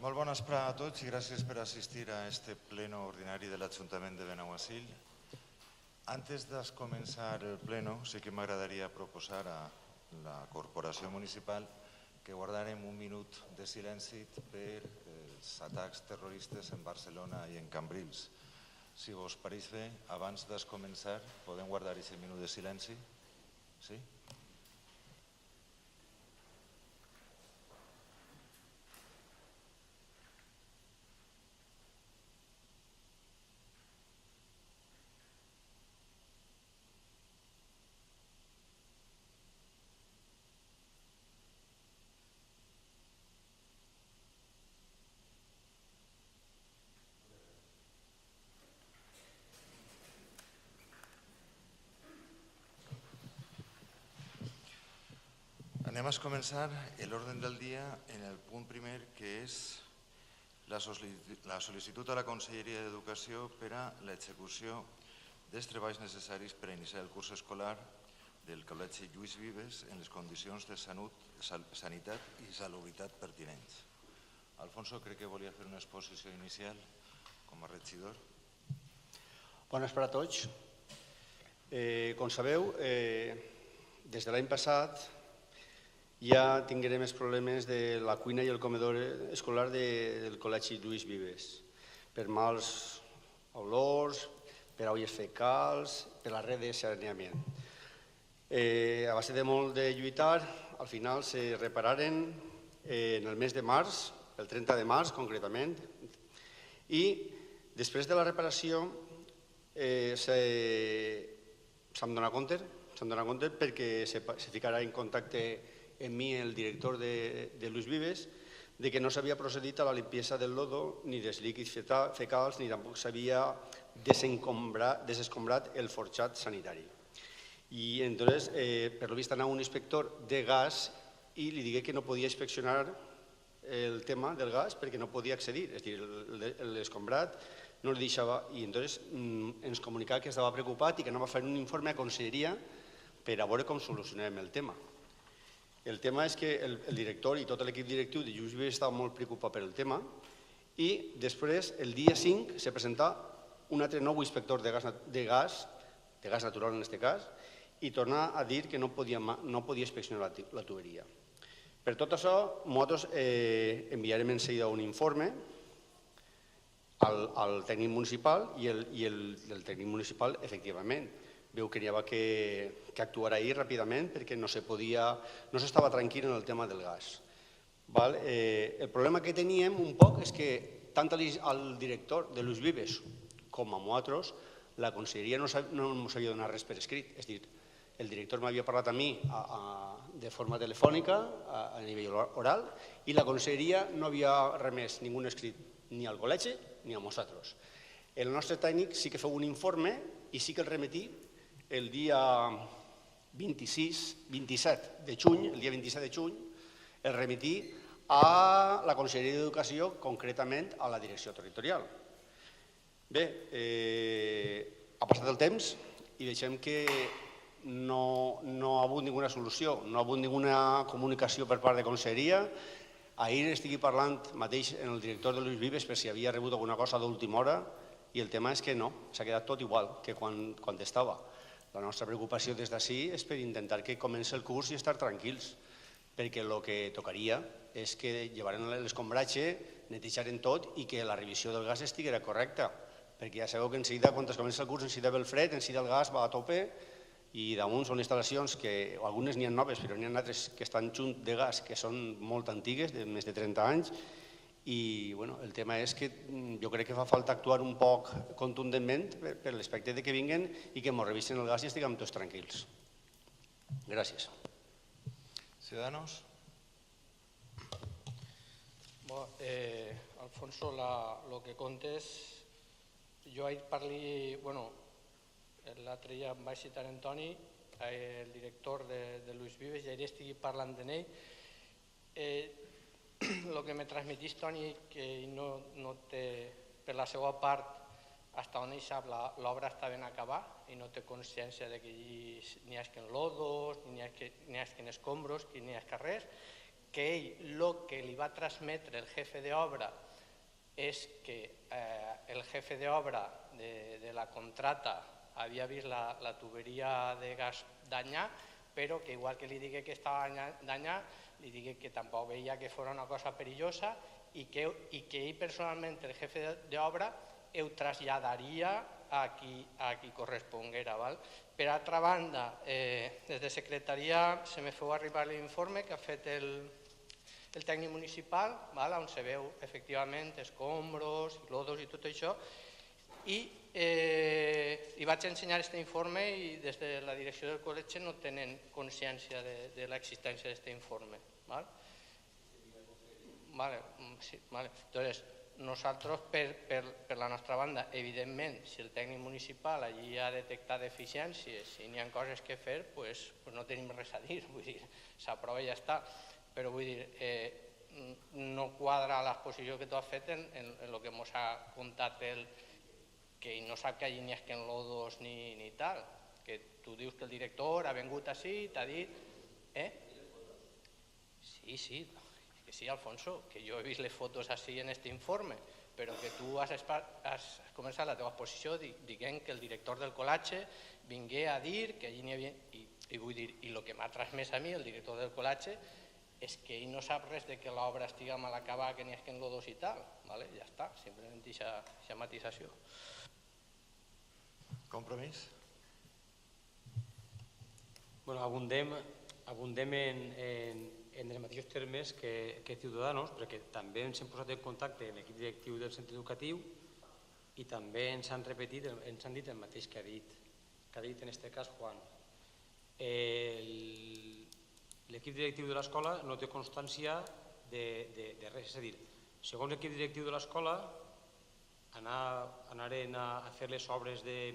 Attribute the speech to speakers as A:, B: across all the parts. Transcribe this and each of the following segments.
A: Molt bon vespre a tots i gràcies per assistir a este pleno ordinari de l'Ajuntament de Benaguasil. Antes de començar el pleno, sí que m'agradaria proposar a la Corporació Municipal que guardarem un minut de silenci per els atacs terroristes en Barcelona i en Cambrils. Si vos pareix bé, abans de començar, podem guardar aquest minut de silenci? Sí? Anem a començar l'ordre del dia en el punt primer, que és la sol·licitud a la Conselleria d'Educació per a l'execució dels treballs necessaris per a iniciar el curs escolar del Col·legi Lluís Vives en les condicions de sanitat i salubritat pertinents. Alfonso, crec que volia fer una exposició inicial com a regidor.
B: Bon vespre a tots. Com sabeu, des de l'any passat ja tinguérem els problemes de la cuina i el comedor escolar del Col·legi Lluís Vives, per mals olors, per olles fecals, per la red de saneament. A base de molt de lluitar, al final se repararen en el mes de març, el 30 de març concretament, i després de la reparació se'm dona compte perquè se ficarà en contacte en mi, el director de Lluís Vives, de que no s'havia procedit a la limpieza del lodo ni dels líquids fecals ni tampoc s'havia desescombrat el forjat sanitari. I entonces, per lo vist, anava un inspector de gas i li digué que no podia inspeccionar el tema del gas perquè no podia accedir, és a dir, l'escombrat no li deixava, i entonces ens comunicava que estava preocupat i que anava a fer un informe a Conselleria per a veure com solucionàvem el tema. El tema és que el director i tot l'equip directiu de Lluís Vives estava molt preocupat per el tema i després, el dia 5, se presenta un altre nou inspector de gas natural en aquest cas, i torna a dir que no podia inspeccionar la tuberia. Per tot això, nosaltres enviarem en seguida un informe al tècnic municipal i el tècnic municipal, efectivament, veu que n'hi havia que actuar ahir ràpidament perquè no s'estava tranquil en el tema del gas. El problema que teníem un poc és que tant al director de Lluís Vives com a nosaltres la Conselleria no ens havia donat res per escrit. És a dir, el director m'havia parlat a mi de forma telefònica, a nivell oral, i la Conselleria no havia remès ningú escrit ni al col·legi ni a nosaltres. El nostre tècnic sí que feu un informe i sí que el remetí el dia 27 de juny, el remetí a la Conselleria d'Educació, concretament a la Direcció Territorial. Bé, ha passat el temps i veiem que no ha hagut ninguna solució, no ha hagut ninguna comunicació per part de Conselleria. Ahir estigui parlant mateix amb el director de Lluís Vives per si havia rebut alguna cosa d'última hora i el tema és que no, s'ha quedat tot igual que quan estava. La nostra preocupació des d'ací és per intentar que comenci el curs i estar tranquils, perquè el que tocaria és que llevaren l'escombratge, netejaren tot i que la revisió del gas estiguera correcta, perquè ja sabeu que en seguida, quan es comença el curs, en seguida ve el fred, en seguida el gas va a tope i damunt són instal·lacions que algunes n'hi ha noves, però n'hi ha altres que estan junt de gas que són molt antigues, de més de 30 anys, i el tema és que jo crec que fa falta actuar un poc contundentment per l'aspecte que vinguen i que ens revisen el gas i estiguem tots tranquils. Gràcies.
A: Ciudadanos.
C: Alfonso, el que contes, jo ahir parli, l'altre dia em vaig citar Antoni, el director de Lluís Vives, i ahir estigui parlant d'ell. El que me transmetís, Toni, que no té, per la seva part, fins on ell sap, l'obra està ben acabada i no té consciència que n'hi hagi lodos, ni n'hi hagi escombros, ni n'hi hagi res, que ell el que li va transmetre el jefe d'obra és que el jefe d'obra de la contrata havia vist la tuberia de gas danyar, però que igual que li digué que estava danyar, li digué que tampoc veia que fos una cosa perillosa i que ell personalment, el jefe d'obra, ho traslladaria a qui corresponguera. Per altra banda, des de secretaria se me feu arribar l'informe que ha fet el tècnic municipal, on se veu efectivament escombros, lodos i tot això, i li vaig ensenyar aquest informe i des de la direcció del col·legi no tenen consciència de l'existència d'aquest informe. Entonces, nosaltres, per la nostra banda, evidentment, si el tècnic municipal allí ha detectat deficiències i n'hi ha coses que fer, doncs no tenim res a dir, vull dir, s'aprova i ja està. Però vull dir, no quadra l'exposició que tu has fet en el que ens ha contat ell, que ell no sap que allí n'hi ha lodos ni tal, que tu dius que el director ha vingut així i t'ha dit... Sí, que sí, Alfonso, que jo he vist les fotos així en aquest informe, però que tu has començat la teva exposició dient que el director del col·legi vingué a dir que allí n'hi havia... I vull dir, i el que m'ha transmès a mi el director del col·legi és que ell no sap res de que l'obra estigui mal acabada, que n'hi ha lodos i tal. Ja està, simplement aquesta matisació.
A: Compromís?
D: Abundem en els mateixos termes que Ciudadanos, perquè també ens hem posat en contacte amb l'equip directiu del centre educatiu i també ens han repetit, ens han dit el mateix que ha dit en aquest cas Juan. L'equip directiu de l'escola no té constància de res, és a dir, segons l'equip directiu de l'escola anaren a fer les obres de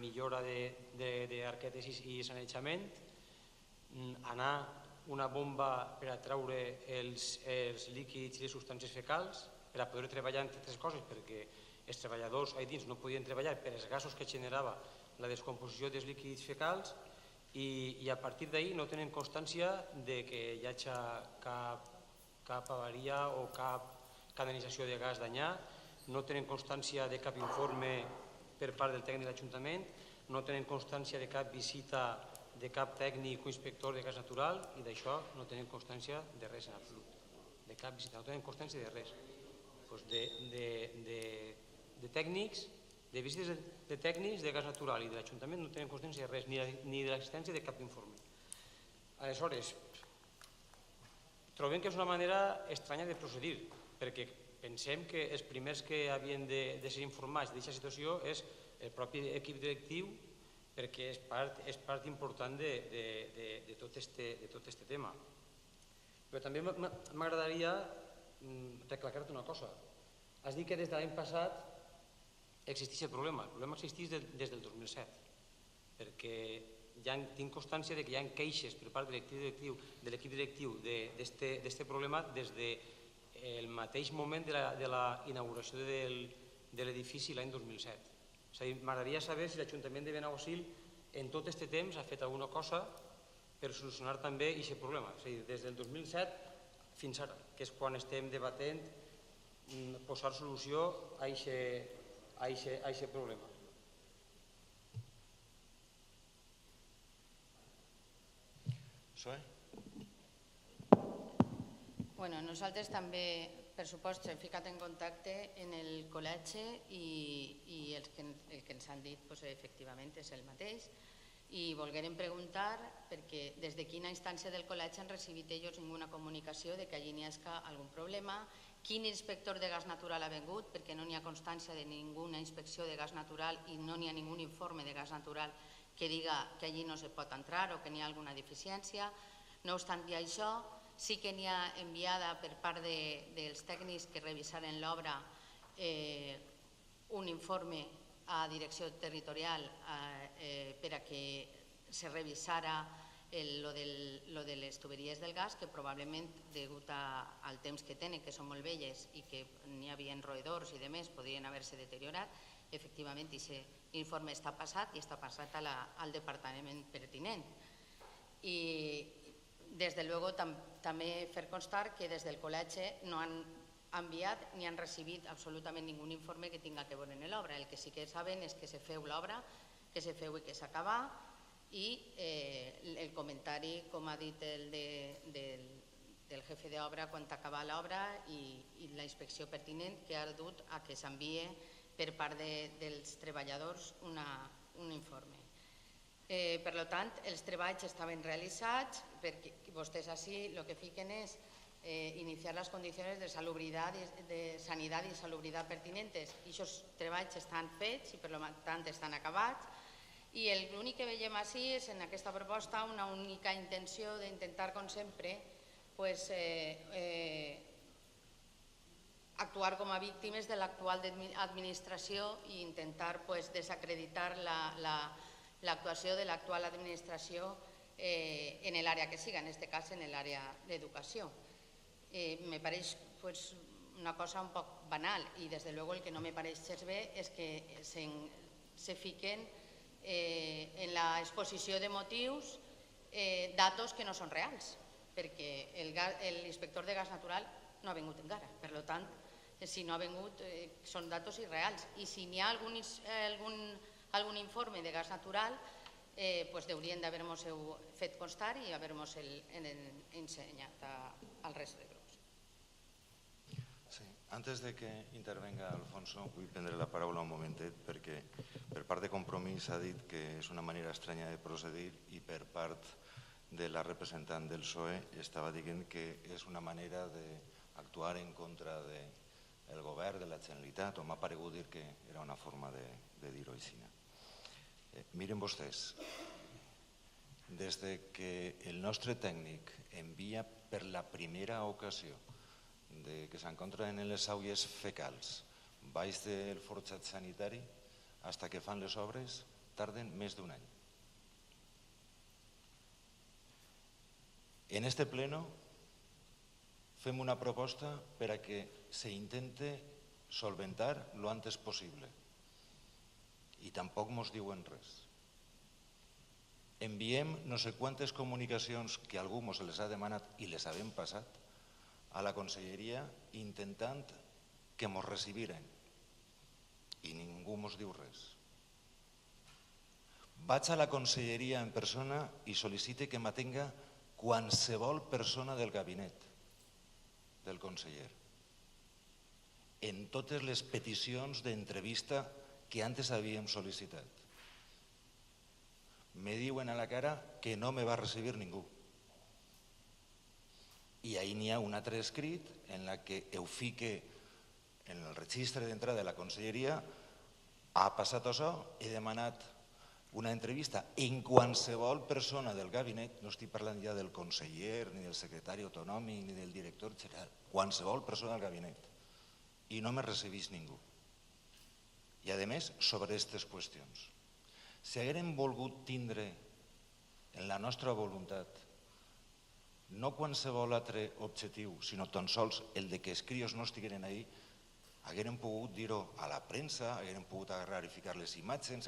D: millora d'arquetes i sanejament, anar una bomba per a treure els líquids i les substàncies fecals, per a poder treballar entre altres coses, perquè els treballadors allà dins no podien treballar per els gasos que generava la descomposició dels líquids fecals i a partir d'ahir no tenen constància de que hi hagi cap avaria o cap canalització de gas danyat, no tenen constància de cap informe per part del tècnic de l'Ajuntament, no tenen constància de cap visita de cap tècnic o inspector de gas natural i d'això no tenen constància de res en absolut, de cap visita, no tenen constància de res. De tècnics, de visites de tècnics de gas natural i de l'Ajuntament no tenen constància de res, ni de l'existència de cap informe. Aleshores, trobem que és una manera estranya de procedir, perquè pensem que els primers que havien de ser informats d'aquesta situació és el propi equip directiu, perquè és part important de tot aquest tema. Però també m'agradaria recalcar-te una cosa. Has dit que des de l'any passat existeix el problema. El problema existeix des del 2007, perquè tinc constància que hi ha queixes per part de l'equip directiu d'aquest problema des del mateix moment de la inauguració de l'edifici l'any 2007. És a dir, m'agradaria saber si l'Ajuntament de Benaguasil en tot aquest temps ha fet alguna cosa per solucionar també aquest problema. És a dir, des del 2007 fins ara, que és quan estem debatent posar solució a aquest problema.
A: Zoe?
E: Nosaltres també, per supost, hem ficat en contacte en el col·legi i el que ens han dit efectivament és el mateix i volguérem preguntar perquè des de quina instància del col·legi han recibit ells ninguna comunicació de que allí n'hi hagi algun problema, quin inspector de gas natural ha vingut, perquè no n'hi ha constància de ninguna inspecció de gas natural i no n'hi ha ningun informe de gas natural que diga que allí no se pot entrar o que n'hi ha alguna deficiència. No obstant això, sí que n'hi ha enviada per part dels tècnics que revisaren l'obra un informe a direcció territorial per a que se revisara lo de les tuberies del gas, que probablement, degut al temps que tenen, que són molt velles i que n'hi havia roedors i demés, podrien haver-se deteriorat. Efectivament, aquest informe està passat i està passat al departament pertinent. I, des de luego, també fer constar que des del col·legi no han enviat ni han recibit absolutament ningú informe que tinga que veure en l'obra. El que sí que saben és que se feu l'obra, que se feu i que s'acaba, i el comentari, com ha dit el del jefe d'obra quan acaba l'obra, i la inspecció pertinent que ha dut a que s'envie per part dels treballadors un informe. Per tant, els treballs estaven realitzats, perquè vostès així el que fiquen és iniciar les condicions de sanitat i salubritat pertinents, i aquests treballs estan fets i per tant estan acabats, i l'únic que veiem així és en aquesta proposta una única intenció d'intentar, com sempre, actuar com a víctimes de l'actual administració i intentar desacreditar l'actuació de l'actual administració en l'àrea que siga, en aquest cas en l'àrea d'educació. Me pareix una cosa un poc banal i des de luego el que no me pareix bé és que se fiquen en l'exposició de motius datos que no són reals, perquè l'inspector de gas natural no ha vingut encara. Per tant, si no ha vingut, són datos irreals. I si n'hi ha algun informe de gas natural, haurien d'haver-nos fet constar i haver-nos ensenyat al rest de grups.
A: Sí. Antes de que intervenga Alfonso, vull prendre la paraula un momentet perquè per part de Compromís s'ha dit que és una manera estranya de procedir i per part de la representant del PSOE estava dient que és una manera d'actuar en contra del govern, de la Generalitat, o m'ha paregut dir que era una forma de dir-ho així. Miren vostès, des que el nostre tècnic envia per la primera ocasió que s'encontra en les aigües fecals baix del forjat sanitari fins que fan les obres, tarden més d'un any. En este pleno fem una proposta per a que s'intente solventar lo antes possible i tampoc mos diuen res. Enviem no sé quantes comunicacions que algú mos les ha demanat i les havem passat a la conselleria intentant que mos recibiren i ningú mos diu res. Vaig a la conselleria en persona i sol·licite que m'atenga qualsevol persona del gabinet del conseller en totes les peticions d'entrevista que antes havíem sol·licitat. Me diuen a la cara que no me va recibir ningú. I ahí n'hi ha un altre escrit en la que ho fique en el registre d'entrada de la conselleria. Ha passat això, he demanat una entrevista en qualsevol persona del gabinet, no estic parlant ja del conseller, ni del secretari autonòmic, ni del director general, qualsevol persona del gabinet, i no me recibís ningú. I a més, sobre aquestes qüestions. Si haguérem volgut tindre en la nostra voluntat no qualsevol altre objectiu, sinó tan sols el de que els crios no estigueren ahí, haguérem pogut dir-ho a la premsa, haguérem pogut agarrar i ficar les imatges,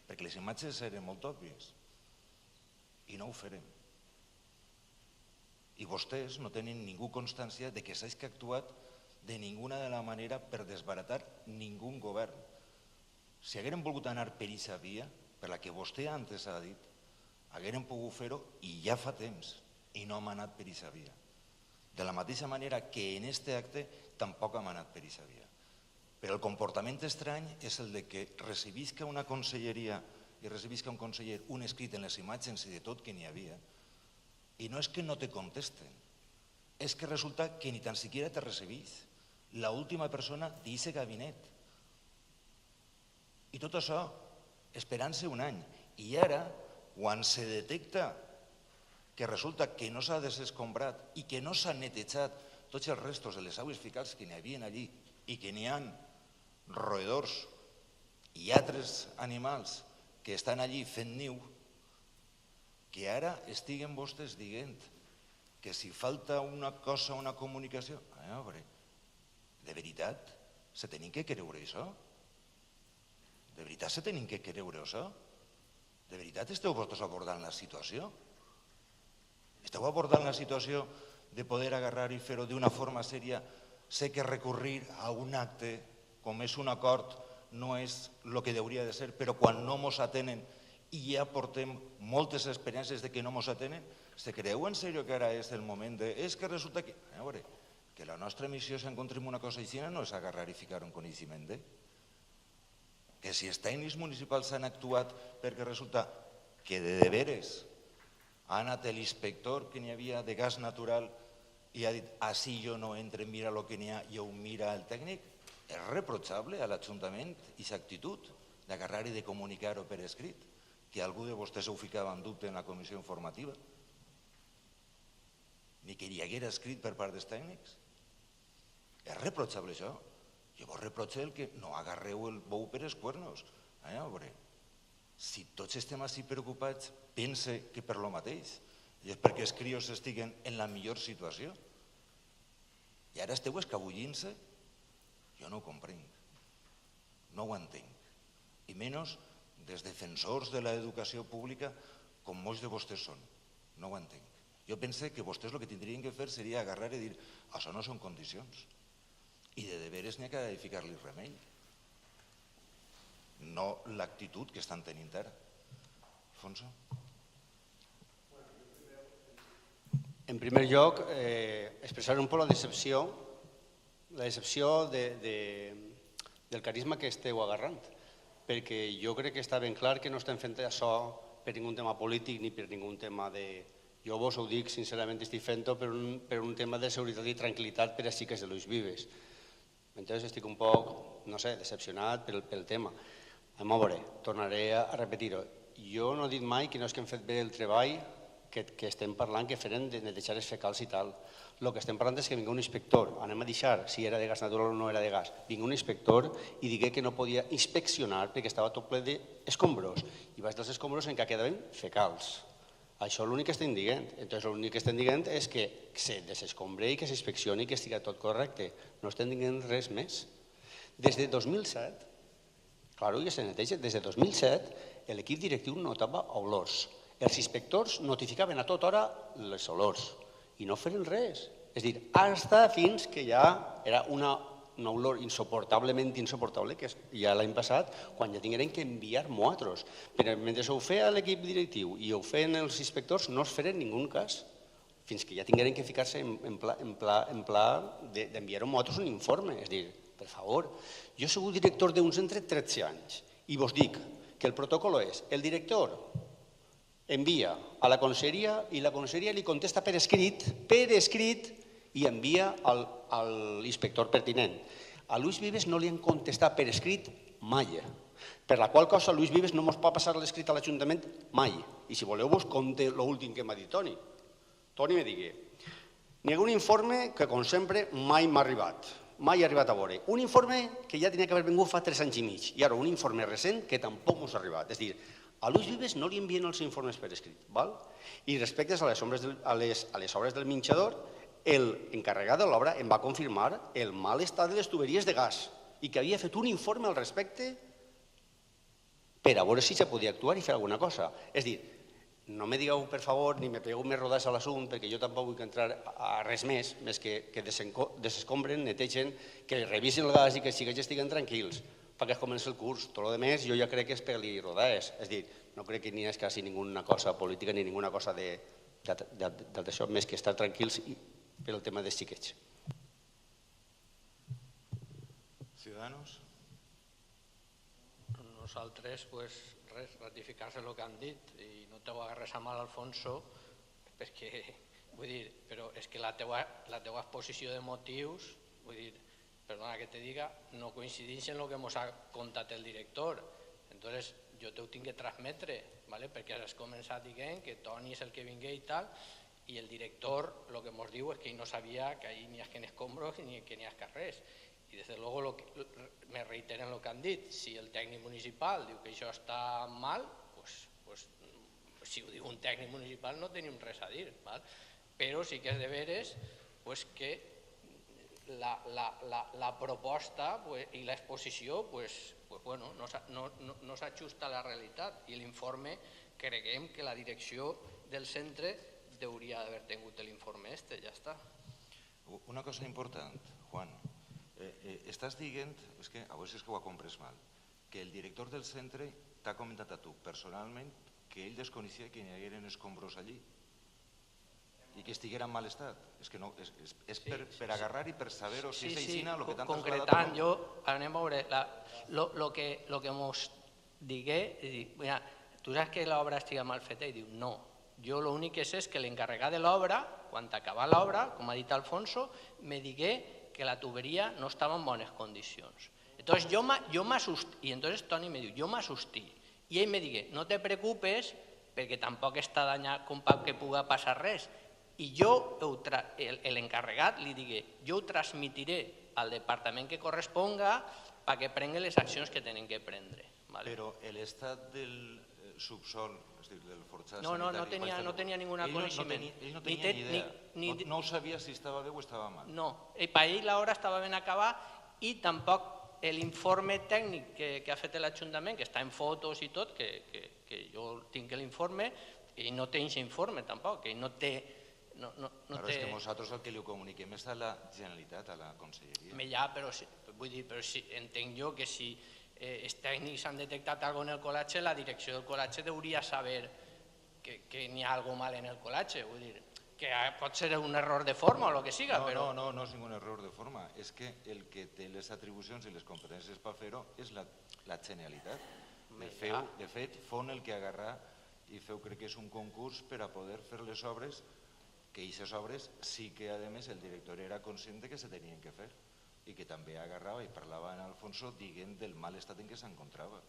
A: perquè les imatges eren molt òbvies. I no ho farem. I vostès no tenen ningú constància de que s'hagi actuat de ninguna de la manera per desbaratar ningú govern. Si haguérem volgut anar per aquesta via, per la que vostè antes ha dit, haguérem pogut fer-ho i ja fa temps, i no hem anat per aquesta via. De la mateixa manera que en aquest acte tampoc hem anat per aquesta via. Però el comportament estrany és el de que recibisca una conselleria i recibisca un conseller un escrit en les imatges i de tot que n'hi havia, i no és que no te contesten, és que resulta que ni tan siquiera te recibís l'última persona d'aquest gabinet. I tot això esperant-se un any. I ara, quan se detecta que resulta que no s'ha desescombrat i que no s'han netejat tots els restos de les aigües fecals que n'hi havia allí i que n'hi ha roedors i altres animals que estan allí fent niu, que ara estiguen vostès dient que si falta una cosa, una comunicació... De veritat, se tenen que creure això? De veritat se tenen que creure això? De veritat esteu vosaltres abordant la situació? Esteu abordant la situació de poder agarrar i fer-ho d'una forma sèria. Sé que recurrir a un acte, com és un acord, no és el que hauria de ser, però quan no ens atenen i ja portem moltes experiències de que no ens atenen, se creu en sèrio que ara és el moment de... És que resulta que... A veure, que la nostra missió, si encontrem una cosa així, no és agarrar i ficar un coneixement de... Que si els tècnics municipals han actuat perquè resulta que de veres ha anat l'inspector que n'hi havia de gas natural i ha dit, així jo no entro, mira el que n'hi ha i ho mira el tècnic, és reprotxable a l'Ajuntament aquesta actitud d'agarrar i de comunicar-ho per escrit, que algú de vostès ho ficava en dubte en la comissió informativa, ni que hi haguera escrit per part dels tècnics. És reprotxable això. Jo vos reprotxo el que no agarreu el bou per els cuernos. A veure, si tots estem així preocupats, pense que per lo mateix, i és perquè els crios estiguen en la millor situació. I ara esteu escabullint-se? Jo no ho comprenc, no ho entenc, i menys dels defensors de l'educació pública com molts de vostès són, no ho entenc. Jo pense que vostès el que tindrien que fer seria agarrar i dir això no són condicions, i de veres n'hi ha que ficar-li remei, no l'actitud que estan tenint ara. Alfonso?
B: En primer lloc, expressar un poc la decepció del carisma que esteu agarrant, perquè jo crec que està ben clar que no estem fent això per ningú tema polític ni per ningú tema de... Jo vos ho dic, sincerament, estic fent-ho per un tema de seguretat i tranquil·litat per a xiques de Luis Vives. Entonces estic un poc, no sé, decepcionat pel tema. A veure, tornaré a repetir-ho. Jo no he dit mai que no és que hem fet bé el treball que estem parlant, que farem de netejar els fecals i tal. El que estem parlant és que vingui un inspector, anem a deixar si era de gas natural o no era de gas, vingui un inspector i digué que no podia inspeccionar perquè estava tot ple d'escombros, i baix dels escombros en què quedaven fecals. Això és l'únic que estem dient. Entonces l'únic que estem dient és que se desescombre i que s'inspeccioni i que estigui tot correcte. No estem dient res més. Des de 2007, claro, ja se neteja, des de 2007 l'equip directiu notava olors. Els inspectors notificaven a tota hora les olors i no feien res. És a dir, fins que ja era una olor insoportablement insoportable, que ja l'any passat, quan ja tingueren que enviar moatros. Però mentre ho feia l'equip directiu i ho feien els inspectors, no es feren ningú cas, fins que ja tingueren que ficar-se en pla d'enviar a moatros un informe. És a dir, per favor, jo he sigut director d'un centre 13 anys i vos dic que el protocol és el director envia a la conselleria i la conselleria li contesta per escrit i envia a l'inspector pertinent. A Luis Vives no li han contestat per escrit mai, per la qual cosa Luis Vives no ens pot passar l'escrit a l'Ajuntament mai. I si voleu vos conte l'últim que m'ha dit Toni. Toni me digui, n'hi ha un informe que com sempre mai m'ha arribat, mai ha arribat a veure. Un informe que ja tenia que haver vingut fa 3 anys i mig i ara un informe recent que tampoc ens ha arribat. És a dir, a Luis Vives no li envien els informes per escrit. I respecte a les obres del menjador, l'encarregat de l'obra em va confirmar el mal estat de les tuberies de gas i que havia fet un informe al respecte per a veure si se podia actuar i fer alguna cosa. És a dir, no me digueu, per favor, ni me pegueu més rodats a l'assumpte, perquè jo tampoc vull entrar a res més que desescombren, netegen, que revisen el gas i que els estiguen tranquils perquè es comença el curs. Tot el més jo ja crec que és pegar-li rodades. És a dir, no crec que n'hi hagi quasi ninguna cosa política ni ninguna cosa d'això, més que estar tranquils per el tema dels xiquets.
A: Ciudadanos?
C: Nosaltres, res, ratificar-se el que han dit i no t'ho agarres a mal, Alfonso, perquè, vull dir, però és que la teua exposició de motius, vull dir, perdona que te diga, no coincideix en el que ens ha contat el director. Entonces, jo t'ho tinc que transmetre, perquè has començat dient que Toni és el que vingué i tal, i el director el que ens diu és que ell no sabia que ahí n'hi ha que escombros ni que n'hi ha que res. I des de luego me reiteren el que han dit. Si el tècnic municipal diu que això està mal, si ho diu un tècnic municipal no tenim res a dir. Però sí que és de veres que la proposta i l'exposició no s'ajusta a la realitat i l'informe creguem que la direcció del centre deuria d'haver tingut l'informe ja està.
A: Una cosa important, Juan, estàs dient, és que a veure si és que ho ha comprès mal, que el director del centre t'ha comentat a tu personalment que ell desconeixia que hi hagueren escombros allí i que estiguera en mal estat. És que no, és per agarrar i per saber-ho, si és aixina el que t'han traslladat.
C: Concretant, jo, anem a veure, el que mos digué, mira, tu saps que l'obra estiga mal feta? I diu, no, jo l'únic que sé és que l'encarregat de l'obra, quan acabà l'obra, com ha dit Alfonso, me digué que la tuberia no estava en bones condicions. Entonces yo me asusté, y entonces Toni me diu, yo me asusté, i ell me digué, no te preocupes, perquè tampoc està danyat com que puga passar res. I jo, l'encarregat, li digué, jo ho transmitiré al departament que corresponga perquè prengui les accions que tenen que prendre.
A: Però l'estat del subsol, és a dir, del forjat
C: sanitari... No tenia ningún coneixement.
A: Ell no tenia ni idea, no sabia si estava bé o estava mal.
C: No, per ell l'obra estava ben acabada i tampoc l'informe tècnic que ha fet l'Ajuntament, que està en fotos i tot, que jo tinc l'informe, i no té aquest informe tampoc, que no té...
A: Però és que nosaltres el que li comuniquem és a la Generalitat, a la Conselleria.
C: Ja, però entenc jo que si els tècnics han detectat alguna cosa en el col·latge, la direcció del col·latge hauria de saber que n'hi ha alguna cosa mal en el col·latge. Vull dir, que pot ser un error de forma o el que siga, però...
A: No és ningú error de forma. És que el que té les atribucions i les competències per fer-ho és la Generalitat. De fet, fon el que agarrà i feu, crec que és un concurs per a poder fer les obres, que aquestes obres sí que, a més, el director era conscient que se tenien que fer i que també agarrava i parlava en Alfonso dient del mal estat en què s'encontrava.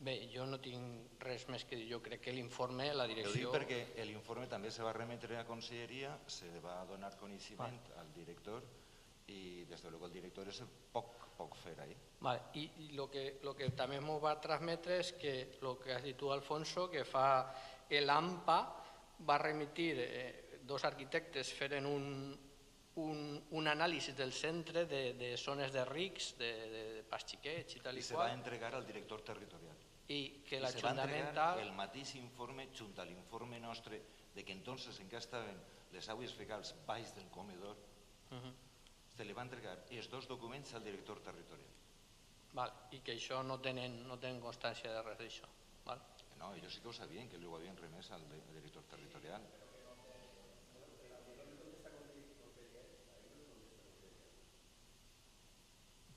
C: Bé, jo no tinc res més que dir. Jo crec que l'informe, la direcció...
A: Ho dic perquè l'informe també se va remetre a Conselleria, se va donar coneixement al director i, des de luego, el director és poc fer ahí.
C: I el que també m'ho va transmetre és que el que has dit tu, Alfonso, que fa l'AMPA va remitir dos arquitectes feren un anàlisi del centre de zones de rics, de pas xiquets i tal i qual.
A: I se va entregar al director territorial.
C: I que
A: se va entregar el mateix informe junt a l'informe nostre de que entonces en què estaven les aigües fecals baix del comedor, se li va entregar els dos documents al director territorial.
C: I que això no tenen constància de res d'això.
A: No, ells sí que ho sabien, que ho havien remès al director territorial.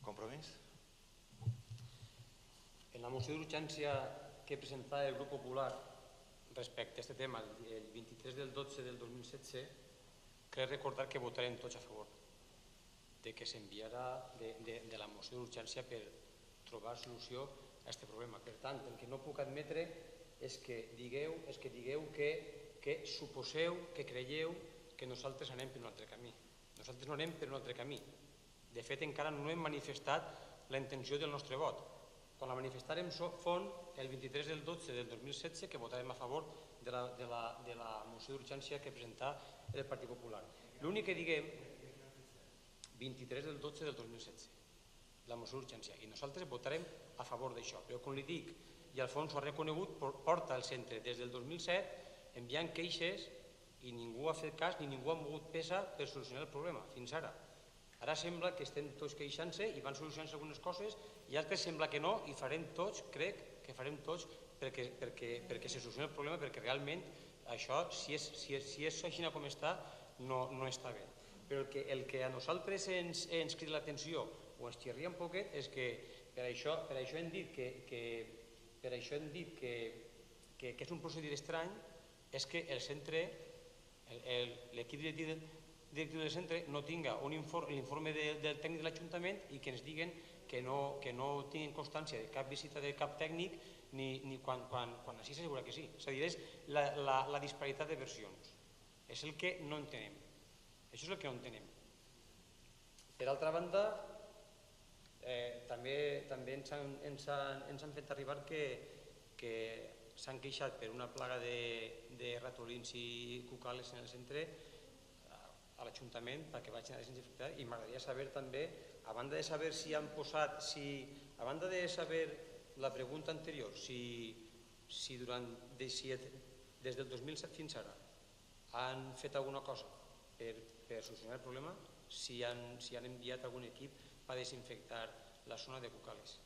A: Compromís?
D: En la moció d'urgència que presentava el grup popular respecte a aquest tema, el 23 del 12 del 2016, crec recordar que votarem tots a favor de que s'enviarà de la moció d'urgència per trobar solució a aquest problema. Per tant, el que no puc admetre és que digueu que suposeu, que creieu que nosaltres anem per un altre camí. Nosaltres no anem per un altre camí. De fet, encara no hem manifestat la intenció del nostre vot. Quan la manifestarem fon el 23 del 12 del 2016, que votarem a favor de la moció d'urgència que presenta el Partit Popular. L'únic que diguem, 23 del 12 del 2016, la moció d'urgència, i nosaltres votarem a favor d'això. Però, com li dic, i Alfonso ha reconegut, porta el centre des del 2007 enviant queixes i ningú ha fet cas ni ningú ha mogut peça per solucionar el problema, fins ara. Ara sembla que estem tots queixant-se i van solucionant algunes coses i altres sembla que no i farem tots, crec que farem tots perquè se solucioni el problema, perquè realment això, si és així com està, no està bé. Però el que a nosaltres ens crida l'atenció o ens xirria un poquet és que per això hem dit que és un procediment estrany, és que el centre, l'equip directiu del centre no tinga l'informe del tècnic de l'Ajuntament i que ens diguen que no tinguin constància de cap visita de cap tècnic ni quan així s'assegura que sí. És a dir, és la disparitat de versions. És el que no entenem. Això és el que no entenem. Per altra banda, també ens han fet arribar que s'han queixat per una plaga de ratolins i cucales en el centre a l'Ajuntament perquè vagin a desinfectar i m'agradaria saber també, a banda de saber si han posat, a banda de saber la pregunta anterior, si des del 2007 fins ara han fet alguna cosa per solucionar el problema, si han enviat algun equip per desinfectar la zona de Cucales.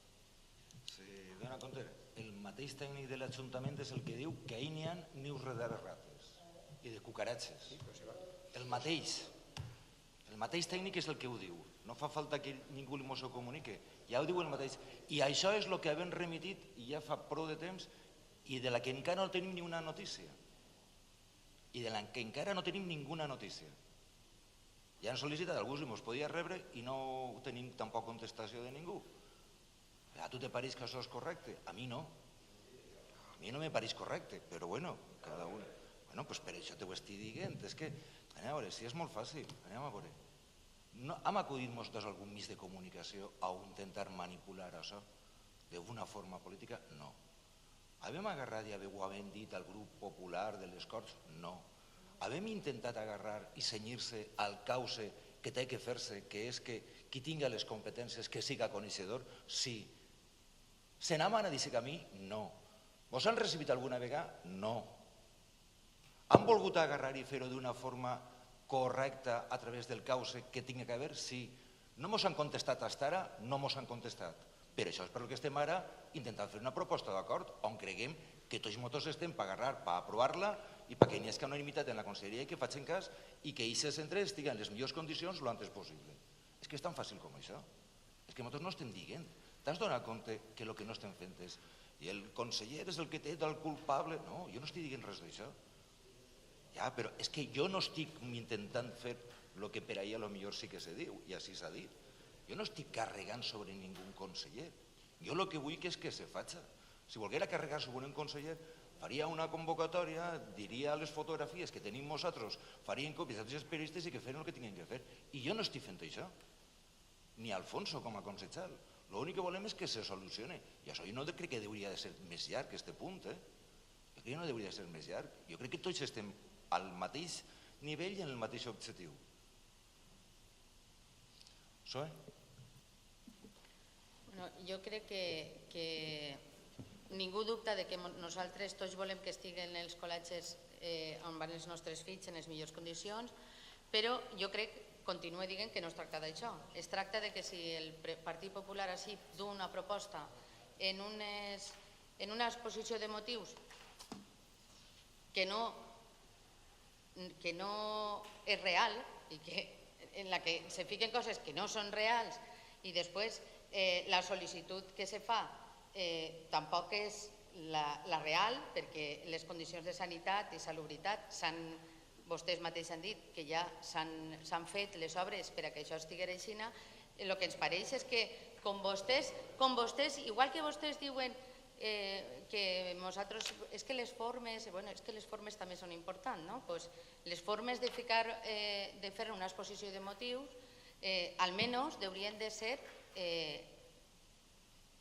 A: Si dona compte, el mateix tècnic de l'Ajuntament és el que diu que ahir n'hi ha nius darrere rates i de cucaratges. El mateix tècnic és el que ho diu. No fa falta que ningú mos ho comunique, ja ho diu el mateix. I això és el que havem remitit ja fa prou de temps i de la que encara no tenim ni una notícia. I de la que encara no tenim ninguna notícia. Ja han sol·licitat, algú mos podia rebre i no tenim tampoc contestació de ningú. A tu te pareix que això és correcte? A mi no. A mi no me pareix correcte, però bueno, cada un... Bueno, doncs per això t'ho estic dient. És que, anem a veure, si és molt fàcil, anem a veure. Hem acudit nosaltres a algun mig de comunicació a intentar manipular això d'una forma política? No. Havem agarrat i ho havem dit al grup popular de les Corts? No. Havem intentat agarrar i cenyir-se al cauce que té que fer-se, que és que qui tinga les competències que siga coneixedor? Sí. Se n'amen a d'aquest camí? No. Vos han recibit alguna vegada? No. Han volgut agarrar i fer-ho d'una forma correcta a través del cauce que tingui que haver? Sí. No mos han contestat fins ara? No mos han contestat. Per això és per el que estem ara intentant fer una proposta d'acord on creguem que tots nosaltres estem per agarrar, per aprovar-la i perquè n'hi hagi unanimitat en la conselleria i que facin cas i que aquests centres estiguen en les millors condicions el antes possible. És que és tan fàcil com això. És que nosaltres no estem dient. T'has donat compte que el que no estem fent és i el conseller és el que té del culpable? No, jo no estic dient res d'això. Ja, però és que jo no estic intentant fer el que per ahir potser sí que se diu i així s'ha dit. Jo no estic carregant sobre ningú conseller. Jo el que vull és que se faci. Si volguera carregar sobre un conseller, faria una convocatòria, diria les fotografies que tenim nosaltres, farien còpies a tots els periodistes i que feien el que tinguin que fer. I jo no estic fent això. Ni Alfonso com a consellal. L'únic que volem és que se solucione. I això jo no crec que hauria de ser més llarg, aquest punt. Jo crec que no hauria de ser més llarg. Jo crec que tots estem al mateix nivell i en el mateix objectiu. Zoe?
E: Jo crec que ningú dubta que nosaltres tots volem que estiguen els col·legis on van els nostres fills en les millors condicions, però jo crec, continuo dient que no es tracta d'això. Es tracta que si el Partit Popular així du una proposta en una exposició de motius que no és real i en la que se fiquen coses que no són reals i després la sol·licitud que se fa tampoc és la real, perquè les condicions de sanitat i salubritat vostès mateixos han dit que ja s'han fet les obres per a que això estigui així. El que ens pareix és que com vostès, igual que vostès diuen que nosaltres, és que les formes també són importants, no? Les formes de fer una exposició de motius almenys haurien de ser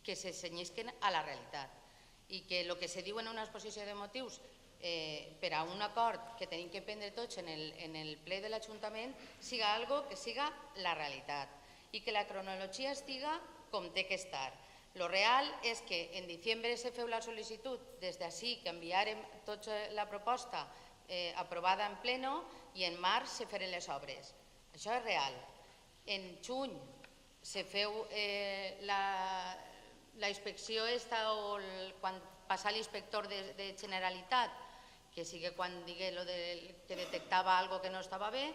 E: que se cenyisquen a la realitat i que el que se diu en una exposició de motius per a un acord que tenim que prendre tots en el ple de l'Ajuntament siga algo que siga la realitat i que la cronologia estiga com té que estar. Lo real és que en diciembre se feu la sol·licitud des d'ací que enviarem tota la proposta aprovada en pleno i en març se feren les obres. Això és real. En juny se feu la inspecció o quan passa l'inspector de Generalitat, que sigui quan digui que detectava alguna que no estava bé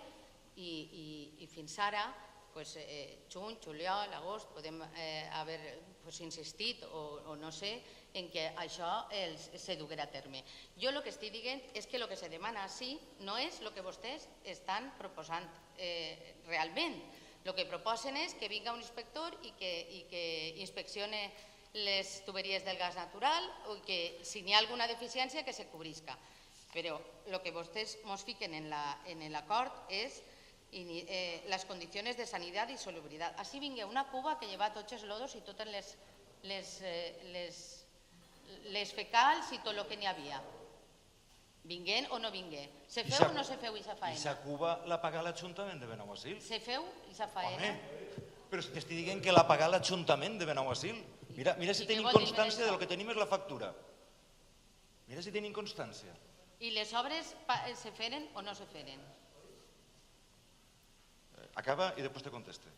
E: i fins ara, juny, juliol, agost, podem haver insistit o no sé en que això se duguera a terme. Jo el que estic dient és que el que se demana així no és el que vostès estan proposant realment. El que proposen és que vinga un inspector i que inspeccione les tuberies del gas natural o que si n'hi ha alguna deficiència que se cobrisca. Però el que vostès ens fiquen en l'acord és les condicions de sanitat i salubritat. Així vinga una cuba que lleva tots els lodos i totes les fecals i tot el que n'hi havia. Vinguent o no vinguent. Se feu o no se feu aquesta faena?
A: I sa cuba la paga l'Ajuntament de Benaguasil?
E: Se feu aquesta faena?
A: Home, però t'estic dient que la paga l'Ajuntament de Benaguasil. Mira si tenim constància del que tenim és la factura. Mira si tenim constància.
E: I les obres se feren o no se feren?
A: Acaba i després te conteste.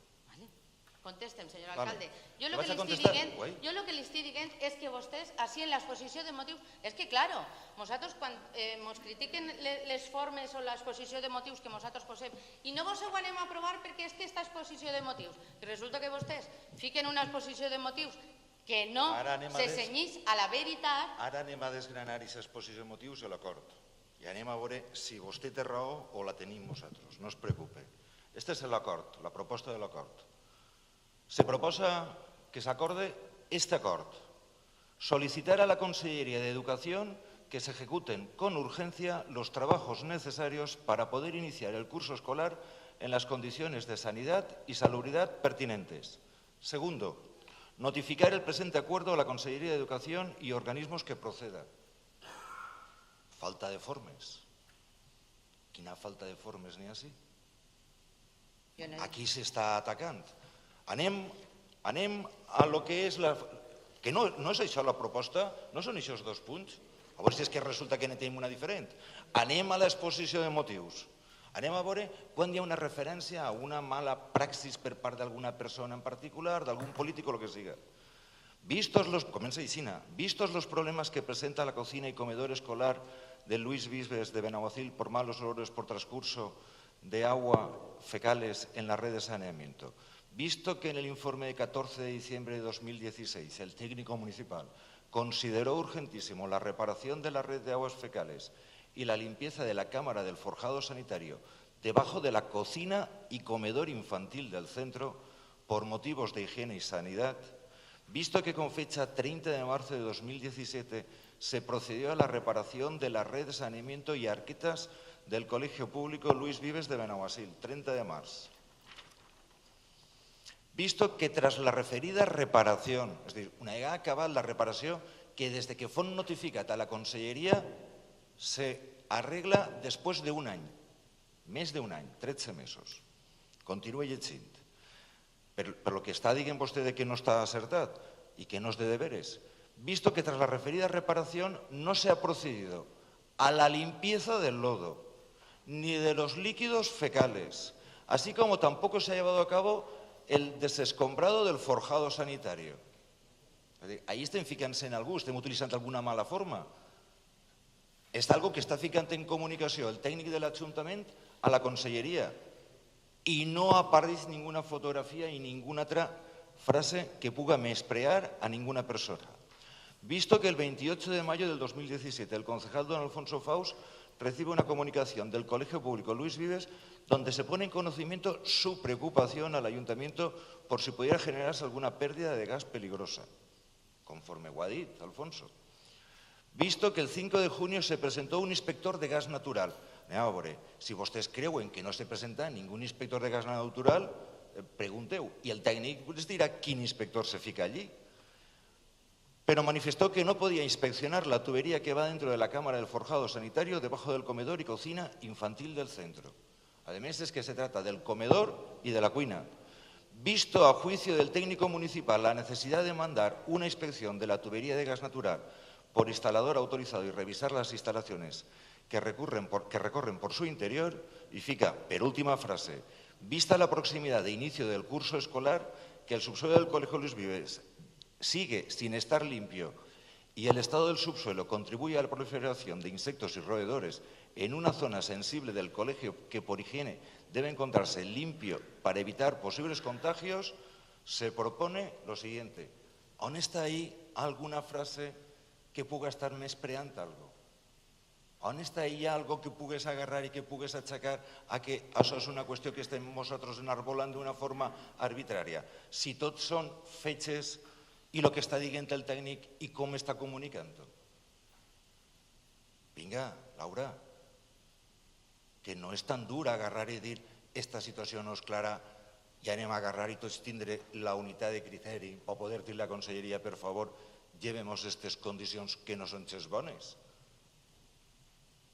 E: Contestem, senyor
A: Vale.
E: alcalde. Jo
A: ¿Le
E: lo
A: vas
E: que
A: a
E: le estic
A: contestar?
E: dient,
A: Guai.
E: jo lo que li estic dient és que vostès, així en l'exposició de motius, és que, claro, nosaltres quan ens critiquen les formes o l'exposició de motius que nosaltres posem i no vos ho anem a aprovar perquè és que esta exposició de motius, i resulta que vostès fiquen una exposició de motius que no se cenyís a la veritat.
A: Ara anem a desgranar aquesta exposició de motius i l'acord. I anem a veure si vostè té raó o la tenim nosaltres. No es preocupe. Este és l'acord, la proposta de l'acord. Se proposa que se acorde este acuerdo. Solicitar a la Consellería de Educación que se ejecuten con urgencia los trabajos necesarios para poder iniciar el curso escolar en las condiciones de sanidad y salubridad pertinentes. Segundo, notificar el presente acuerdo a la Consellería de Educación y organismos que procedan. Falta de formes. Quina falta de formes n'hi ha així? Aquí s'està atacant. Anem a lo que és la... Que no és això la proposta, no són aquests dos punts. A veure si és que resulta que ne tenim una diferent. Anem a l'exposició de motius. Anem a veure quan hi ha una referència a una mala praxis per part d'alguna persona en particular, d'algun polític o el que siga. Comença Ixina. Vistos los problemas que presenta la cocina y comedor escolar de Luis Vives de Benaguacil por malos olores por transcurso de agua fecales en la red de saneamiento. Visto que en el informe de 14 de diciembre de 2016 el técnico municipal consideró urgentísimo la reparación de la red de aguas fecales y la limpieza de la cámara del forjado sanitario debajo de la cocina y comedor infantil del centro por motivos de higiene y sanidad, visto que con fecha 30 de marzo de 2017 se procedió a la reparación de la red de saneamiento y arquetas del Colegio Público Luis Vives de Benaguasil, 30 de marzo. Visto que tras la referida reparación, és a dir, una vegada acabat la reparació, que des que fos notificat a la Conselleria se arregla després d'un any, més d'un any, 13 mesos. Continua llegint. Per lo que està dient vostè de que no està acertat y que no es de deberes, visto que tras la referida reparación no se ha procedido a la limpieza del lodo, ni de los líquidos fecales, así como tampoco se ha llevado a cabo el desescombrado del forjado sanitario. Ahí estem ficant-se en algú, estem utilitzant alguna mala forma. És algo que està ficant en comunicació el tècnic de l'Ajuntament a la Conselleria i no apareix ninguna fotografia i ninguna altra frase que puga menysprear a ninguna persona. Visto que el 28 de mayo del 2017 el concejal don Alfonso Faus recibe una comunicación del Colegio Público Luis Vives donde se pone en conocimiento su preocupación al ayuntamiento por si pudiera generarse alguna pérdida de gas peligrosa, conforme ho ha dit Alfonso. Visto que el 5 de junio se presentó un inspector de gas natural. Anem a veure, si vostès creuen que no se presenta ningú inspector de gas natural, pregunteu, i el tècnic us dirà quin inspector se fica allí. Pero manifestó que no podía inspeccionar la tubería que va dentro de la cámara del forjado sanitario debajo del comedor y cocina infantil del centro. Además es que se trata del comedor y de la cuina. Visto a juicio del técnico municipal la necesidad de mandar una inspección de la tubería de gas natural por instalador autorizado y revisar las instalaciones que recorren por su interior, y fica, per última frase, vista la proximidad de inicio del curso escolar, que el subsuelo del Colegio Luis Vives sigue sin estar limpio y el estado del subsuelo contribuye a la proliferación de insectos y roedores en una zona sensible del colegio que por higiene debe encontrarse limpio para evitar posibles contagios, se propone lo siguiente. ¿On està ahí alguna frase que puga estar menyspreant algo? On està ahí algo que pugues agarrar i que pugues aixecar a que això és una qüestió que estem nosaltres enarbolant d'una forma arbitrària? Si tots són fetges i el que està dient el tècnic i com està comunicant-ho. Vinga, Laura, que no és tan dur agarrar i dir esta situació no és clara i anem a agarrar i tots tindre la unitat de criteri per poder dir a la Conselleria, per favor, llevemos aquestes condicions que no són gens bones.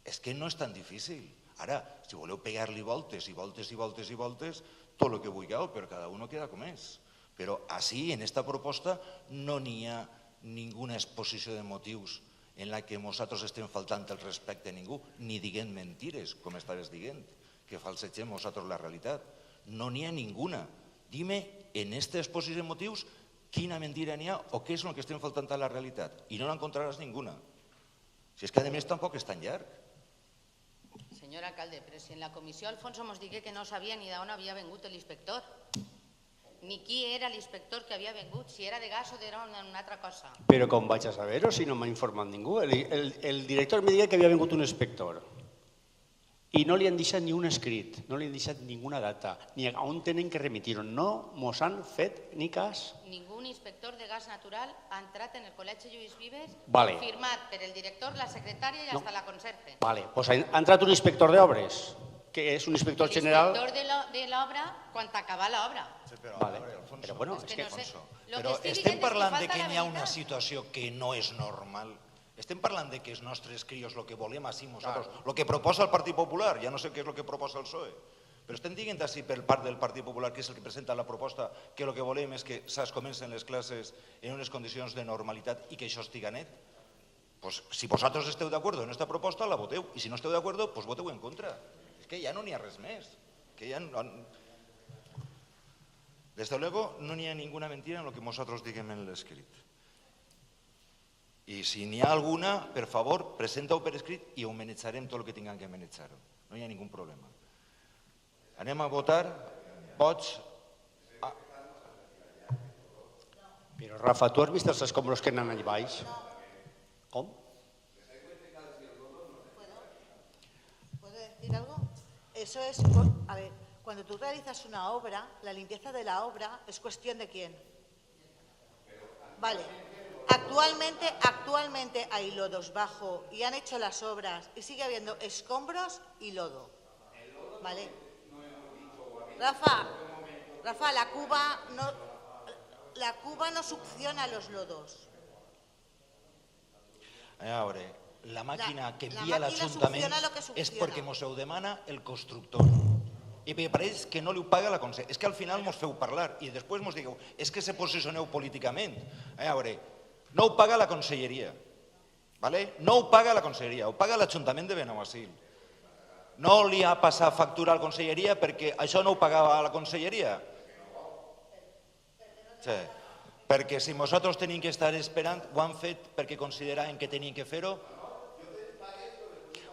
A: És que no és tan difícil. Ara, si voleu pegar-li voltes i voltes i voltes i voltes, tot el que vulgueu, però cada un queda com és. Però així, en esta proposta, no n'hi ha ninguna exposició de motius en la que nosaltres estem faltant el respecte a ningú, ni dient mentires, com estaves dient, que falsegem nosaltres la realitat. No n'hi ha ninguna. Dime, en aquesta exposició de motius, quina mentira n'hi ha o què és el que estem faltant a la realitat. I no n'encontraràs ninguna. Si és que, a més, tampoc és tan llarg.
E: Senyor alcalde, però si en la comissió Alfonso mos digué que no sabia ni d'on havia vengut l'inspector, ni qui era l'inspector que havia vengut, si era de gas o era una altra cosa.
B: Però com vaig a saber-ho si no m'ha informat ningú? El director me deia que havia vingut un inspector i no li han deixat ni un escrit, no li han deixat ninguna data, ni a on tenen que remitir-ho. No mos han fet ni cas.
E: Ningú inspector de gas natural ha entrat en el Col·legi Lluís Vives,
B: Vale.
E: firmat per el director, la secretària i hasta la conserje.
B: Vale, pues ha entrat un inspector d'obres, que és un inspector general...
E: L'inspector de l'obra quan acaba l'obra.
B: Vale. Però bueno, és que...
A: Però estem parlant de que hi ha una situació que no és normal. Estem parlant de que els nostres crios el que volem així nosaltres, el que proposa el Partit Popular, ja no sé què és el que proposa el PSOE, però estem dient així per part del Partit Popular, que és el que presenta la proposta, que el que volem és que comencen les classes en unes condicions de normalitat i que això estigui net. Pues, si vosaltres esteu d'acord en aquesta proposta, la voteu, i si no esteu d'acord, pues voteu en contra. És que ja no n'hi ha res més. Desde luego, no n'hi ha ninguna mentira en el que nosaltres diguem en l'escrit. I si n'hi ha alguna, per favor, presenta-ho per escrit i homenatjarem tot el que tinguem que homenatjar-ho. No hi ha ningú problema. Anem a votar. Vots.
B: Però, Rafa, tu has vist els escombros que anen allà baix? Com?
F: ¿Puedo decir algo? Eso es, a ver, cuando tú realizas una obra, la limpieza de la obra es cuestión de quién. Vale. Actualmente hay lodos bajo y han hecho las obras y sigue habiendo escombros y lodo. ¿Vale? Rafa, la cuba no succiona los lodos.
A: A veure, la màquina que envia l'Ajuntament és perquè mos ho demana el constructor. I pareix que no li ho paga la conselleria. És que al final mos feu parlar i després mos digueu és que se posicioneu políticament. A veure, no ho paga la conselleria. No ho paga la conselleria, ho paga l'Ajuntament de Benaguasil. No li ha passat factura a la conselleria perquè això no ho pagava la conselleria. Sí. Perquè si nosaltres tenim que estar esperant, ho han fet perquè consideraven que tenien que fer-ho.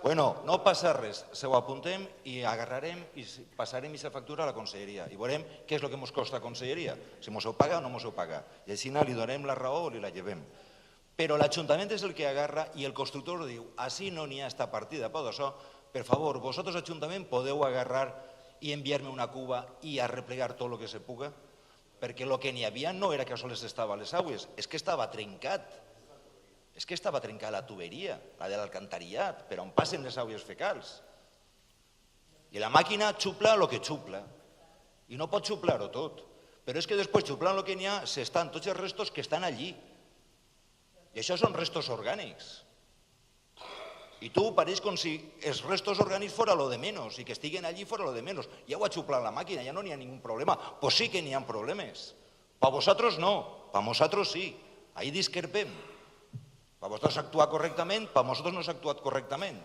A: Bueno, no passa res, se ho apuntem i agarrarem i passarem aquesta factura a la conselleria i veurem què és el que ens costa la conselleria, si ens ho paga o no ens ho paga. I així li donem la raó o li la llevem. Però l'Ajuntament és el que agarra i el constructor diu, així no n'hi ha esta partida, per això, per favor, vosaltres Ajuntament podeu agarrar i enviar-me una cuba i arreplegar tot el que se puga, perquè el que n'hi havia no era que sols estava a les aigües, és que estava trencat. És que estava trencada la tuberia, la de l'alcantarillat, per on passen les aigües fecals. I la màquina xupla el que xupla. I no pot xuplar-ho tot. Però és que després, xuplant el que n'hi ha, s'estan tots els restos que estan allí. I això són restos orgànics. I tu pareix com si els restos orgànics fora lo de menys i que estiguen allí fora lo de menys. Ja ho ha xuplat la màquina, ja no n'hi ha ningú problema. Pues sí que n'hi ha problemes. Per vosaltres no, per nosaltres sí. Ahí discrepem. Per vosaltres actuar correctament, per nosaltres no s'ha actuat correctament.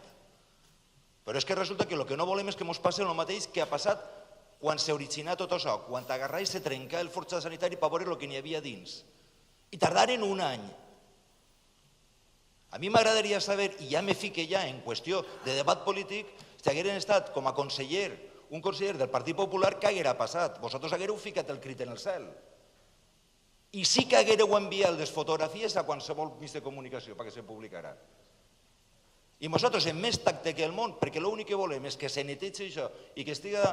A: Però és que resulta que el que no volem és que ens passi el mateix que ha passat quan s'originà tot això, quan t'agarrà i se trenca el forjat sanitari per veure el que n'hi havia dins. I tardaren un any. A mi m'agradaria saber, i ja me fique ja en qüestió de debat polític, si hagueren estat com a conseller, un conseller del Partit Popular, què haguera passat? Vosaltres haguereu ficat el crit en el cel. I sí que haguereu enviat les fotografies a qualsevol mitjà de comunicació perquè se publicarà. I nosaltres, amb més tacte que el món, perquè l'únic que volem és que se netegi això i que estigui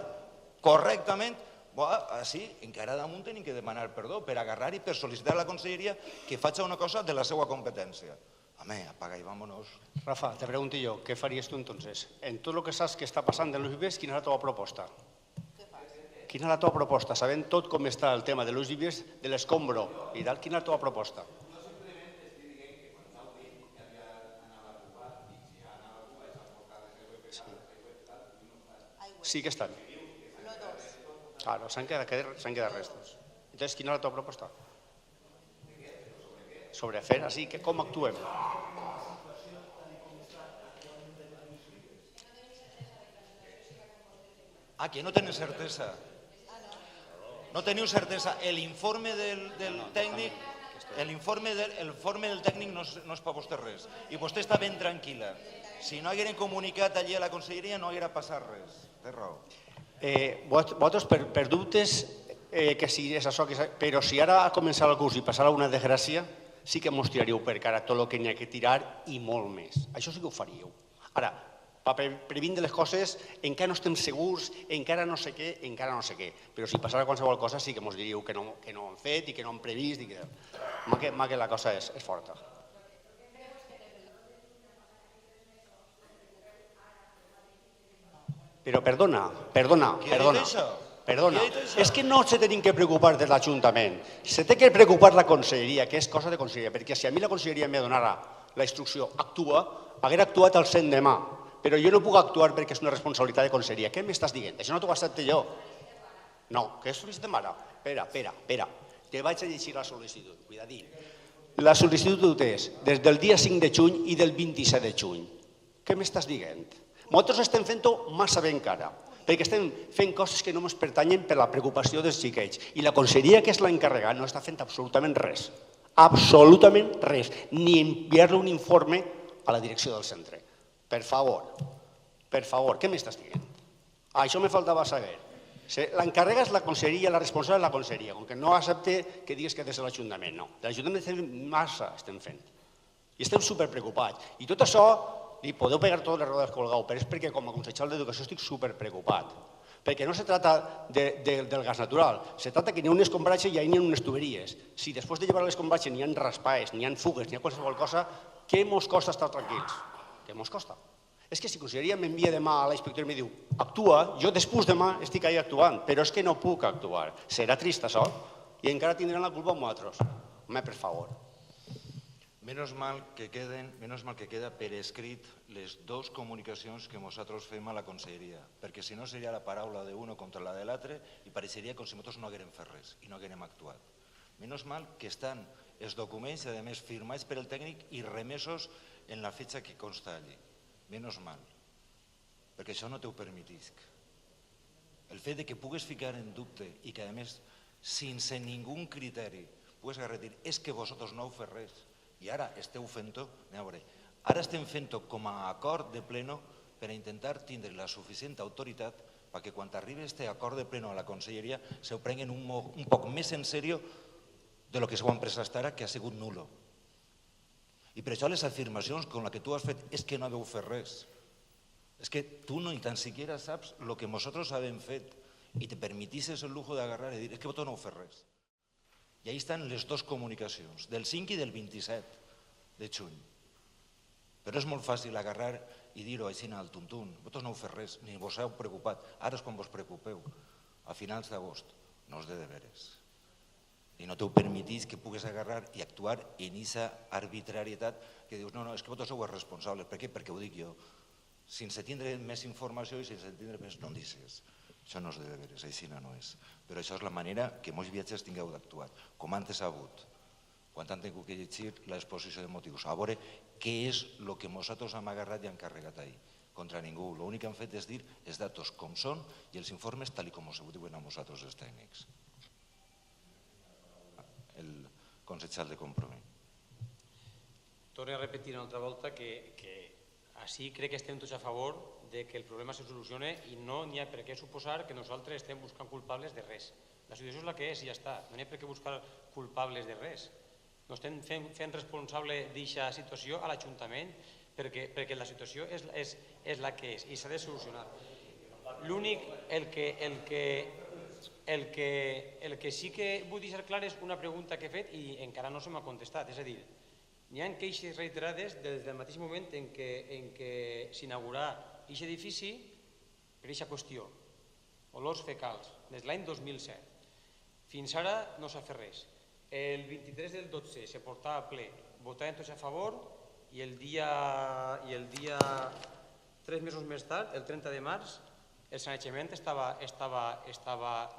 A: correctament, sí, encara damunt tenim que demanar perdó per agarrar i per sol·licitar a la conselleria que faci una cosa de la seva competència. Home, apaga i vámonos.
B: Rafa, te pregunto jo, què faries tu entonces? En tot el que saps que està passant en los vives, quina és la teva proposta? Quina és la teva proposta? Sabent tot com està el tema de los vives, de l'escombro i tal, quina és la teva proposta? Sí que estan. Claro, s'han quedat restos. Entonces, quina és la teva proposta? Sobre fer, així que com actuem?
A: Ah, que no tenen certesa. No teniu certesa. L'informe del tècnic... L'informe del tècnic no és per vostè res. I vostè està ben tranquil·la. Si no hagueren comunicat allí a la conselleria no haguera passat res. Té raó.
B: Vosaltres, per dubtes, que si és això, però si ara ha començat el curs i passarà una desgràcia, sí que mos tiraríeu per cara tot el que n'hi ha que tirar i molt més. Això sí que ho faríeu. Ara, per vindre les coses, encara no estem segurs, encara no sé què, però si passarà qualsevol cosa sí que ens diríeu que no han fet i que no han previst i que la cosa és forta. Però perdona, és que no se tenim que preocupar de l'Ajuntament, se té que preocupar la conselleria, que és cosa de conselleria, perquè si a mi la conselleria me donara la instrucció actua, haguera actuat al 100 demà. Però jo no puc actuar perquè és una responsabilitat de conselleria. Què m'estàs dient? Això no t'ho accepto jo. No, que és sol·licitud mare. Espera. Te vaig a llegir la sol·licitud, cuidadín. La sol·licitud és des del dia 5 de juny i del 27 de juny. Què m'estàs dient? Nosaltres estem fent-ho massa bé encara, perquè estem fent coses que no ens pertanyen per la preocupació dels xiquets. I la conselleria, que és l'encarregada, no està fent absolutament res. Absolutament res. Ni enviar-li un informe a la direcció del centre. Per favor, què m'estàs dient? Això me faltava saber. L'encarrega és la conselleria, la responsable és la conselleria, com que no accepte que digues que és de l'Ajuntament, no. De l'Ajuntament massa estem fent. I estem superpreocupats. I tot això, li podeu pegar totes les rodes que vulgueu, però és perquè com a consellera d'Educació estic superpreocupat. Perquè no se trata del gas natural, se trata que n'hi ha un escombratge i hi ha unes tuberies. Si després de llevar l'escombratge n'hi ha raspades, n'hi ha fugues, n'hi ha qualsevol cosa, què mos costa estar tranquils? Què mos costa? És que si conselleria m'envia demà a la inspectora i me diu actua, jo després demà estic ahí actuant, però és que no puc actuar. Serà trist això? I encara tindran la culpa amb nosaltres. Home, per favor.
A: Menos mal que queda per escrit les dues comunicacions que nosaltres fem a la conselleria, perquè si no seria la paraula d'uno contra la de l'altre i pareixeria com si nosaltres no haguérem fet res i no haguérem actuat. Menos mal que estan els documents, a més firmats per el tècnic i remesos en la fetge que consta allí. Menos mal, perquè això no t'ho permetisc. El fet que pugues ficar en dubte i que, a més, sense ningú criteri, pugues agarrar i dir és que vosaltres no heu fet res i ara esteu fent-ho, a veure, ara estem fent-ho com a acord de pleno per a intentar tindre la suficient autoritat perquè quan arribi aquest acord de pleno a la conselleria s'ho prenguen un poc més en sèrio de lo que s'ho han pres fins ara, que ha sigut nulo. I per això les afirmacions com la que tu has fet és que no haveu fet res. És que tu ni tan siquiera saps el que nosaltres havem fet i te permetisses el lujo d'agarrar i dir és que vosaltres no heu fet res. I ahí estan les dues comunicacions, del 5 i del 27 de juny. Però és molt fàcil agarrar i dir-ho així al tuntún. Vosaltres no heu fet res, ni vos heu preocupat. Ara és quan vos preocupeu, a finals d'agost. No és de deberes. I no t'ho permetís que pugues agarrar i actuar en aquesta arbitrarietat que dius, no, és que vosaltres sou els responsables. Per què? Perquè ho dic jo. Sense tindre més informació i sense tindre més notícies. Això no és de deberes, així no és. Però això és la manera que molts viatgers tingueu d'actuar, com antes ha hagut, quan han tingut que llegir l'exposició de motius, a veure què és el que nosaltres hem agarrat i hem carregat ahir. Contra ningú. L'únic que han fet és dir els datos com són i els informes tal com us ho diuen a nosaltres els tècnics. El consellal de Compromís.
D: Torno a repetir una altra volta que així crec que estem tots a favor de que el problema se solucione i no n'hi ha per què suposar que nosaltres estem buscant culpables de res. La situació és la que és i ja està. No n'hi ha per què buscar culpables de res. No estem fent responsable d'aquesta situació a l'Ajuntament perquè la situació és la que és i s'ha de solucionar. L'únic, el que sí que vull deixar clar és una pregunta que he fet i encara no se m'ha contestat. És a dir, n'hi ha queixes reiterades des del mateix moment en què s'inaugurà aquest edifici per aquesta qüestió, olors fecals, des de l'any 2007. Fins ara no s'ha fet res. El 23 del 12 se portava a ple, votaven tots a favor i el dia 3 mesos més tard, el 30 de març, el sanejament estava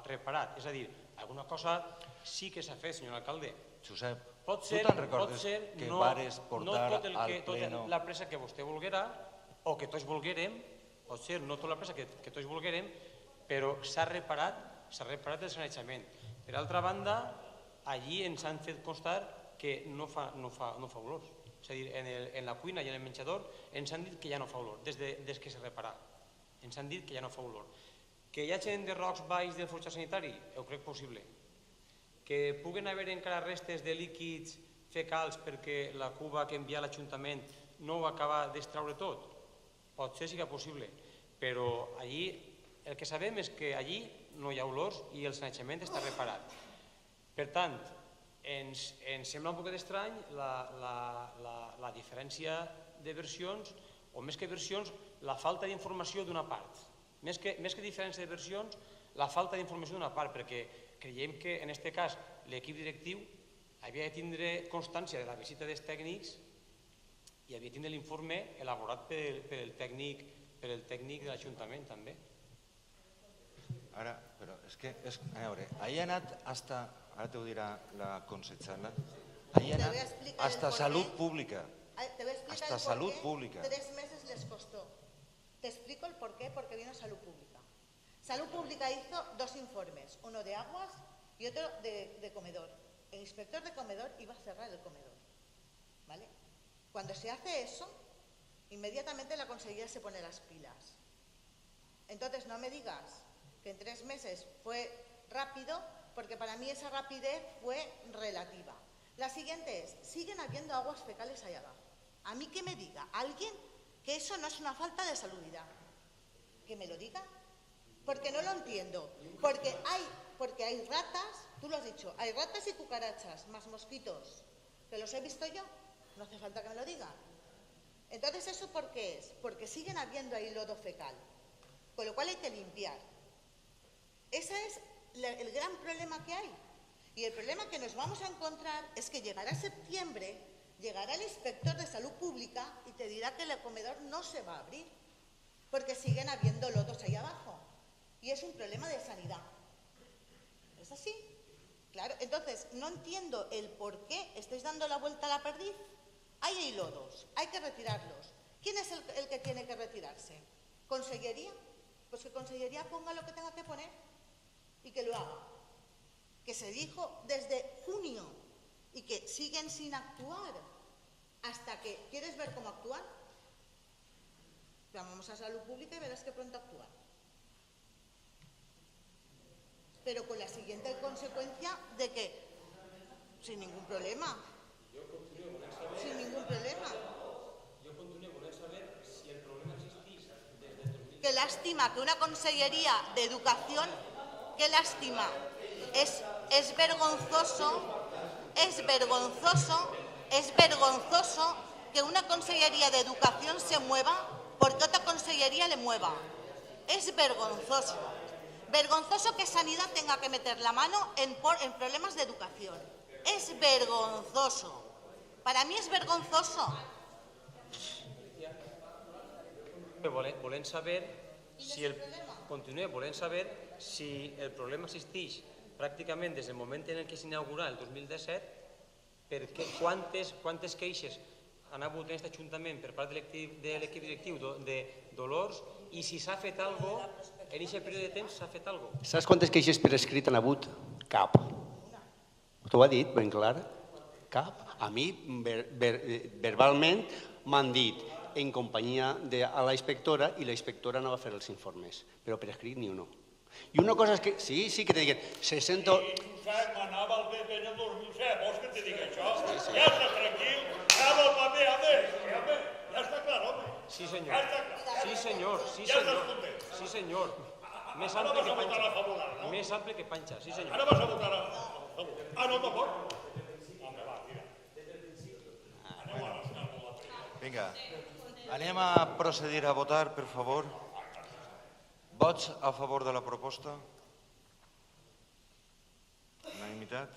D: reparat. És a dir, alguna cosa sí que s'ha fet, senyor alcalde.
A: Josep,
D: Pot
A: tu
D: ser,
A: te'n recordes que vares portar al pleno...
D: tota la pressa que vostè volguera o que tots volguérem, pot ser no tota la pressa que tots volguérem, però s'ha reparat el sanejament. Per altra banda, allí ens han fet constar que no fa olor. És a dir, en la cuina i en el menjador ens han dit que ja no fa olor, des que s'ha reparat. Ens han dit que ja no fa olor. Que hi hagi enderrocs baix del forjat sanitari? Ho crec possible. Que puguen haver encara restes de líquids fecals perquè la cuba que envia l'Ajuntament no ho acaba d'extraure tot? Pot ser sí que és possible, però allí el que sabem és que allí no hi ha olors i el sanejament està reparat. Per tant, ens sembla un poc estrany la diferència de versions, o més que versions, la falta d'informació d'una part. Més que diferència de versions, la falta d'informació d'una part, perquè creiem que en aquest cas l'equip directiu havia de tindre constància de la visita dels tècnics i havia de tindre l'informe elaborat pel tècnic de l'Ajuntament també.
A: Ara, però és que, a veure, ahir ha anat hasta, ara t'ho dirà la consejera, ahir ha anat hasta Salut Pública.
F: Te voy a explicar
A: hasta
F: el
A: Salud
F: porqué.
A: Pública.
F: 3 meses les costó. Te explico el porqué, porque vino Salud Pública. Salud Pública hizo 2 informes, uno de aguas y otro de comedor. El inspector de comedor iba a cerrar el comedor, ¿vale? Cuando se hace eso, inmediatamente la consejería se pone las pilas. Entonces no me digas que en 3 meses fue rápido, porque para mí esa rapidez fue relativa. La siguiente es, siguen habiendo aguas fecales ahí abajo. A mí que me diga alguien que eso no es una falta de salubridad. Que me lo diga. Porque no lo entiendo. Porque hay ratas, tú lo has dicho, hay ratas y cucarachas, más mosquitos. ¿Que los he visto yo? No hace falta que me lo digan. Entonces, ¿eso por qué es? Porque siguen habiendo ahí lodo fecal. Con lo cual hay que limpiar. Ese es el gran problema que hay. Y el problema que nos vamos a encontrar es que llegará septiembre, llegará el inspector de Salud Pública y te dirá que el comedor no se va a abrir, porque siguen habiendo lodos ahí abajo. Y es un problema de sanidad. ¿Es así? Claro, entonces no entiendo el por qué estáis dando la vuelta a la perdiz. Ahí hay lodos, hay que retirarlos. ¿Quién es el que tiene que retirarse? ¿Consellería? Pues que Consellería ponga lo que tenga que poner y que lo haga. Que se dijo desde junio y que siguen sin actuar hasta que... ¿Quieres ver cómo actúan? Vamos a Salud Pública y verás que pronto actúan. Pero con la siguiente consecuencia de que, sin ningún problema, sin ningún problema.
D: Yo continuo con saber si el problema existís desde el 2000.
F: Qué lástima que una Consellería de Educación, qué lástima. Es vergonzoso que una Consellería de Educación se mueva porque otra Consellería le mueva. Es vergonzoso. Vergonzoso que Sanidad tenga que meter la mano en problemas de educación. Es vergonzoso. Para mí es vergonzoso.
D: Volem saber si el problema existeix pràcticament des del moment en què s'inaugurà el 2017, perquè quantes queixes han hagut en aquest Ajuntament per part de l'equip directiu d'olors i si s'ha fet alguna cosa, en aquest període de temps s'ha fet alguna cosa.
B: Saps quantes queixes per escrit han hagut? Cap. T'ho ha dit ben clar? Cap. A mi, verbalment, m'han dit en companyia de la inspectora i la inspectora anava a fer els informes, però per escrit ni un. I una cosa és que, sí que te diguen, se sento...
G: Josep, anava al BP en el 2007, vols que te digui això? Ja està tranquil, anava al paper, ja està clar, home.
D: Sí, senyor.
G: Ja està clar.
D: Sí, senyor.
G: Ja estàs content.
D: Sí, senyor. Més
G: Ara
D: ample
G: vas
D: que
G: a votar
D: panxa.
G: a favor, no?
D: Més ample que panxa, sí, senyor.
G: Ara vas a votar a favor. No, tampoc? Home, va, tira.
A: Vinga, anem a procedir a votar, per favor. Vots a favor de la proposta? Unanimitat?